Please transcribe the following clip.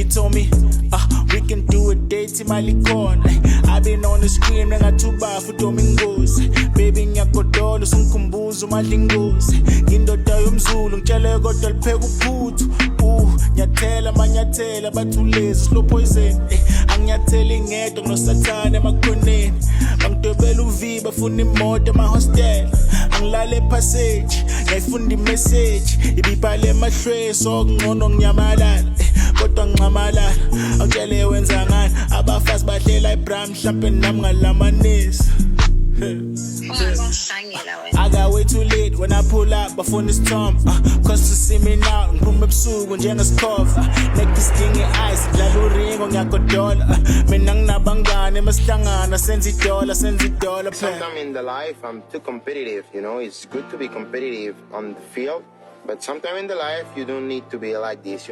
She told me, we can do a date imali khona. I've been on the screen nengathuba for Domingos. Baby ngiyagodola usungikhumbuza umadlingozi. Indoda yomzulu ngitshele kodwa lipheka uphuthu. Nyathela amanyathela bathulezi slow poison. Anginyatheli ngedwa kunosathane emakhoneni. Bangidwebela uvi bafuna imoto emahostel. Angilala epassage ngayifunda imessage. Ibibhale emahlweni so kungcono nginyamalala. Kodwa ngicamalala awutshele wenza ngani. Abafazi bahlela ibram mhlampe nami ngalamanisi. I got way too late when I pull up, bafuna isithombe. Cause to see me now, ngiphuma ebusuku njengesikhofa. Neck skinny eyes, dlala uringo ngiyagodola. Mina nginabangane masihlangana senza idola phela. Sometimes in the life I'm too competitive, you know. It's good to be competitive on the field, but sometimes in the life you don't need to be like this.